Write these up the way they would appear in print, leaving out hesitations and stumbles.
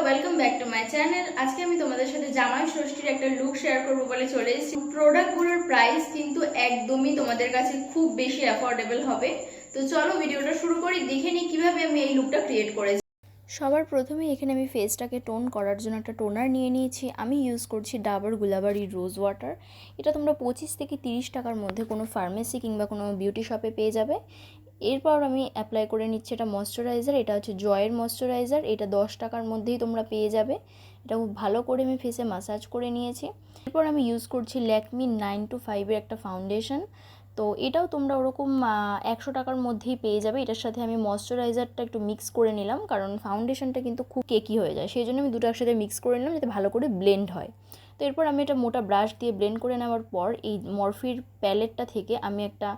Welcome back to my channel. आज के तुम्हारे साथे জামাই ষষ্ঠীর একটা লুক শেয়ার করবো বলে চলে এসেছি। প্রোডাক্টগুলোর প্রাইস কিন্তু একদমই তোমাদের কাছে খুব বেশি অ্যাফোর্ডেবল হবে। তো চলো ভিডিওটা শুরু করি, দেখে নিই কিভাবে আমি এই লুকটা ক্রিয়েট করেছি। সবার প্রথমে এখানে আমি ফেসটাকে টোন করার জন্য একটা টোনার নিয়ে নিয়েছি। আমি ইউজ করছি ডাবর গুলাবারি রোজ ওয়াটার। এটা তোমরা 25 থেকে 30 টাকার মধ্যে কোনো ফার্মেসি কিংবা কোনো বিউটি শপে পেয়ে যাবে। এরপর আমি অ্যাপ্লাই করে নিচ্ছি এটা ময়শ্চারাইজার। এটা হচ্ছে জয়ের ময়শ্চারাইজার। এটা 10 টাকার মধ্যেই তোমরা পেয়ে যাবে। এটা খুব ভালো করে আমি ফেসে ম্যাসাজ করে নিয়েছি। এরপর আমি ইউজ করছি ল্যাকমি 925 এর একটা ফাউন্ডেশন। তো এটাও তোমরা ওরকম 100 টাকার মধ্যেই পেয়ে যাবে। এটার সাথে আমি ময়শ্চারাইজারটা একটু মিক্স করে নিলাম, কারণ ফাউন্ডেশনটা কিন্তু খুব কেকি হয়ে যায়, সেই জন্য আমি দুটো একসাথে মিক্স করে নিলাম যাতে ভালো করে ব্লেন্ড হয়। তো এরপর আমি এটা মোটা ব্রাশ দিয়ে ব্লেন্ড করে নেওয়ার পর এই মরফির প্যালেটটা থেকে আমি একটা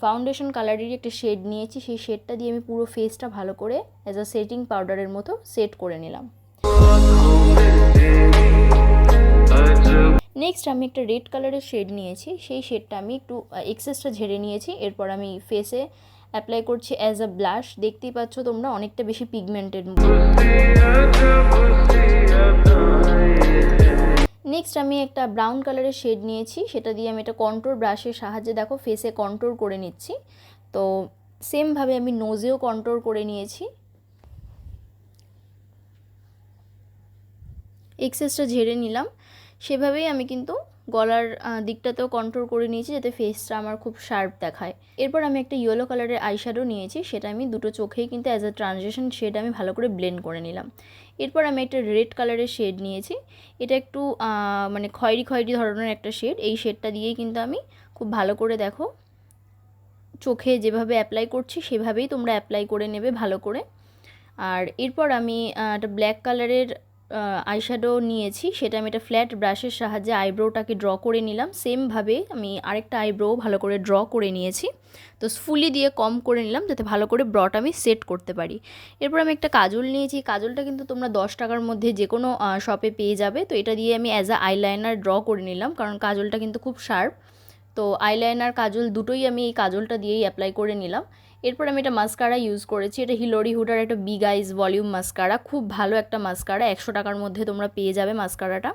ফাউন্ডেশন কালারেরই একটা শেড নিয়েছি। সেই শেডটা দিয়ে আমি পুরো ফেসটা ভালো করে অ্যাজ আ সেটিং পাউডারের মতো সেট করে নিলাম। নেক্সট আমি একটা রেড কালারের শেড নিয়েছি। সেই শেডটা আমি একটু এক্সেসটা ঝেড়ে নিয়েছি। এরপর আমি ফেসে অ্যাপ্লাই করছি অ্যাজ আ ব্লাশ। দেখতেই পাচ্ছ তোমরা অনেকটা বেশি পিগমেন্টেড। নেক্সট আমি একটা ব্রাউন কালারের শেড নিয়েছি, সেটা দিয়ে আমি একটা কন্ট্রোর ব্রাশের সাহায্যে দেখো ফেসে কন্ট্রোর করে নিচ্ছি। তো সেমভাবে আমি নোজেও কন্ট্রোর করে নিয়েছি। এক্সেসটা ঝেড়ে নিলাম। সেভাবেই আমি কিন্তু গলার দিকটাতেও কন্ট্রোল করে নিয়েছি যাতে ফেসটা আমার খুব শার্প দেখায়। এরপর আমি একটা ইয়েলো কালারের আইশ্যাডো নিয়েছি, সেটা আমি দুটো চোখেই কিন্তু অ্যাজ আ ট্রানজিশন শেড আমি ভালো করে ব্লেন্ড করে নিলাম। এরপর আমি একটা রেড কালারের শেড নিয়েছি। এটা একটু মানে খয়েরি খয়েরি ধরনের একটা শেড। এই শেডটা দিয়েই কিন্তু আমি খুব ভালো করে দেখো চোখে যেভাবে অ্যাপ্লাই করছি সেভাবেই তোমরা অ্যাপ্লাই করে নেবে ভালো করে। আর এরপর আমি একটা ব্ল্যাক কালারের আইশ্যাডো নিয়েছি, সেটা আমি একটা ফ্ল্যাট ব্রাশের সাহায্যে আইব্রোটাকে ড্র করে নিলাম। সেমভাবে আমি আরেকটা আইব্রো ভালো করে ড্র করে নিয়েছি। তো ফুলি দিয়ে কম করে নিলাম যাতে ভালো করে ব্রটা আমি সেট করতে পারি। এরপর আমি একটা কাজল নিয়েছি। কাজলটা কিন্তু তোমরা 10 টাকার মধ্যে যে কোনো শপে পেয়ে যাবে। তো এটা দিয়ে আমি অ্যাজ আ আইলাইনার ড্র করে নিলাম, কারণ কাজলটা কিন্তু খুব শার্প। তো আইলাইনার কাজল দুটোই আমি এই কাজলটা দিয়েই অ্যাপ্লাই করে নিলাম। এরপর আমি এটা মাস্কারা ইউজ করেছি। এটা হিলোরি হুডার একটা বিগ আইজ ভলিউম মাস্কারা। খুব ভালো একটা মাস্কারা, 100 টাকার মধ্যে তোমরা পেয়ে যাবে মাস্কারাটা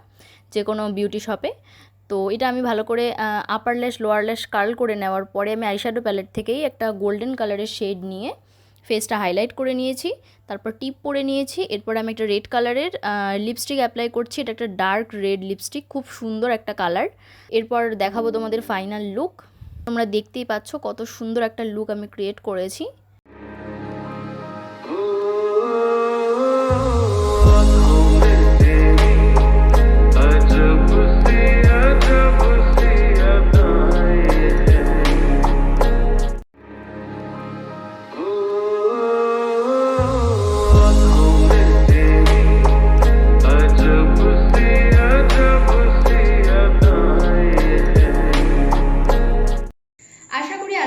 যে কোনো বিউটি শপে। তো এটা আমি ভালো করে আপার ল্যাশ লোয়ার ল্যাশ কার্ল করে নেওয়ার পরে আমি আইশ্যাডো প্যালেট থেকেই একটা গোল্ডেন কালারের শেড নিয়ে ফেসটা হাইলাইট করে নিয়েছি। তারপর টিপ পরে নিয়েছি। এরপর আমি একটা রেড কালারের লিপস্টিক অ্যাপ্লাই করছি। এটা একটা ডার্ক রেড লিপস্টিক, খুব সুন্দর একটা কালার। এরপর দেখাবো তোমাদের ফাইনাল লুক। তোমরা দেখতেই পাচ্ছ কত সুন্দর একটা লুক আমি ক্রিয়েট করেছি।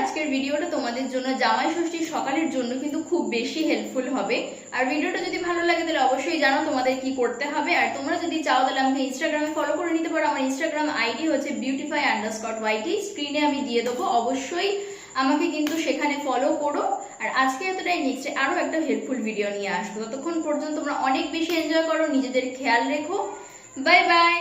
আজকের ভিডিওটা তোমাদের জন্য জামাই ষষ্ঠীর সকালের জন্য কিন্তু খুব বেশি হেল্পফুল হবে। আর ভিডিওটা যদি ভালো লাগে তাহলে অবশ্যই জানো তোমাদের কি করতে হবে। আর তোমরা যদি চাও তাহলে আমাকে ইনস্টাগ্রামে ফলো করে নিতে পারো। আমার ইনস্টাগ্রাম আইডি হচ্ছে beautify_yt, স্ক্রিনে আমি দিয়ে দেবো। অবশ্যই আমাকে কিন্তু সেখানে ফলো করো। আর আজকে এতটাই, নেক্সটে আরো একটা হেল্পফুল ভিডিও নিয়ে আসবো। ততক্ষণ পর্যন্ত তোমরা অনেক বেশি এনজয় করো, নিজেদের খেয়াল রেখো। Bye bye.